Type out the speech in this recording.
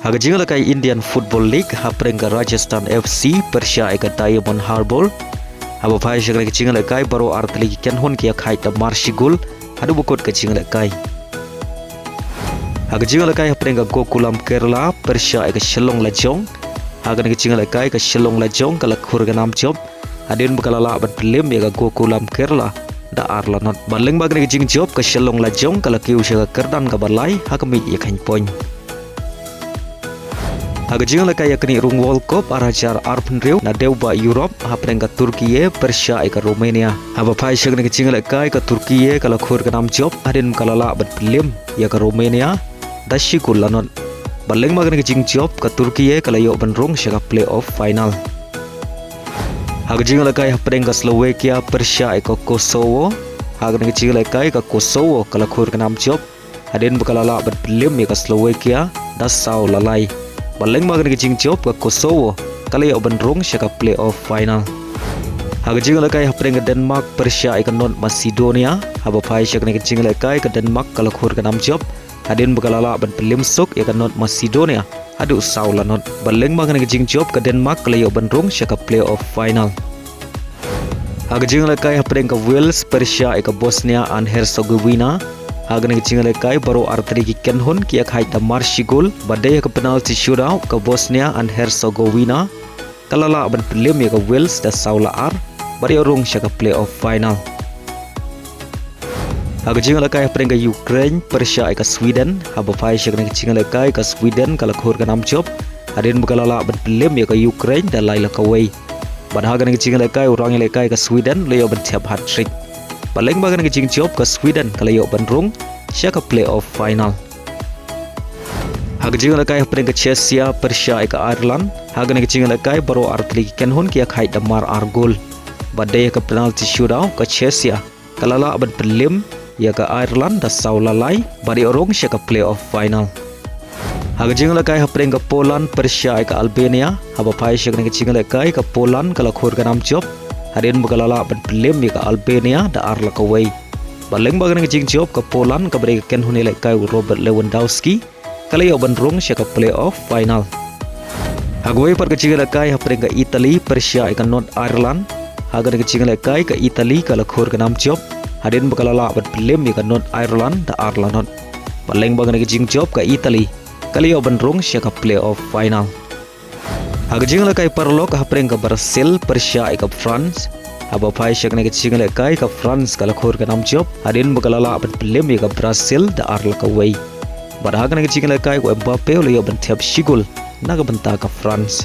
Haga jingal kai Indian Football League haprenga Rajasthan FC Persia eka Diamond Harbour. Haba phai shagla ke jingal kai baro artli ken hon kia khai ta Marshigul hadu bukot ke jingal kai. Haga jingal kai haprenga Gokulam Kerala Persia eka Shalong Lajong. Haga ke jingal kai ke Shalong Lajong kala Khur ke Namjop. Hadin bukalala bat Khlem eka Gokulam Kerala da arla not baleng bagne ke jingjop ke Shalong Lajong kala kiu shaga kerdan ka balai hakamit ya khain point. Haga jingal kai yakni Rung World Cup arajar arpenriu na deuba Europe haprenga Turkiye Persia eka Romania. Haba phai shagna ke jingal kai ka Turkiye kala Khur ke Namjop hadin bukalala bat Khlem ya ka Romania dashi kullanon baleng bagne ke jingjop ka Turkiye kala yo ban Rung shaga playoff final. Haga jingal kai haprenga Slovakia Persia eka Kosovo. Haga ke jingal kai ka Kosovo kala Khur ke Namjop hadin bukalala bat Khlem ya ka Slovakia dasau lalai. Baleng magan ke jingjop ke Kosovo kala yo ban Rung shaga playoff final. Haga jingal kai haprenga Denmark Persia eka North Macedonia. Haba phai shagna ke jingal kai ka Denmark kala Khur ke Namjop hadin bukalala ban Khlem sok eka North Macedonia adu saula not baleng magan ke jingjop ke Denmark kala yo ban Rung shaga playoff final. Haga jingal kai haprenga Wales Persia eka Bosnia and Herzegovina. Haga ke jingal kai baro artri ki kenhon ki khai ta Marshigul badai ke penalti shootout ke Bosnia and Herzegovina kalala ban Khlem ke Wales da saula ar bari Rung shaga playoff final. Haga jingal kai haprenga Ukraine Persia eka Sweden. Haba phai shagna ke jingal kai ke Sweden kala Khur ke Namjop hadin bukalala ban Khlem ke Ukraine da laila ka wei bad haga ke jingal kai urang kai ke Sweden leyo ban thiap hat trick baleng bagan ke jingjop ke Sweden kala yo ban Rung shaga playoff final. Haga jingal kai haprenga Cheshire Persia eka Ireland. Haga ke jingal kai baro artli kenhon kia khai da mar argol badai ke penalti shootout ke Cheshire kalala ban Khlem ya ke Ireland da saula lai bari Rung shaga playoff final. Haga jingal kai haprenga Poland Persia eka Albania. Haba phai shagna ke jingal kai ke Poland kala Khur ke Namjop hadin bukalala ban Khlem ya ke Albania da arla ka wei baleng bagan ke jingjop ke Poland ke beri ken hunile kai Robert Lewandowski kala yo ban Rung shaga playoff final. Hagwei par ke jingal kai haprenga Italy Persia eka North Ireland. Haga ke jingal kai ke Italy kala Khur ke Namjop hadin bukalala ban Khlem ya ke North Ireland da arla not baleng bagan ke jingjop ke Italy kala yo ban Rung shaga playoff final. Haga jingal kai parlok haprenga Brazil Persia eka France. Haba phai shagna ke jingal kai ka France kala Khur ke Namjop hadin bukalala ban Khlem ya ke Brazil da arla ka wei bad haga ke jingal kai ko Mbappe le yo ban thiap shigul naga banta ka France.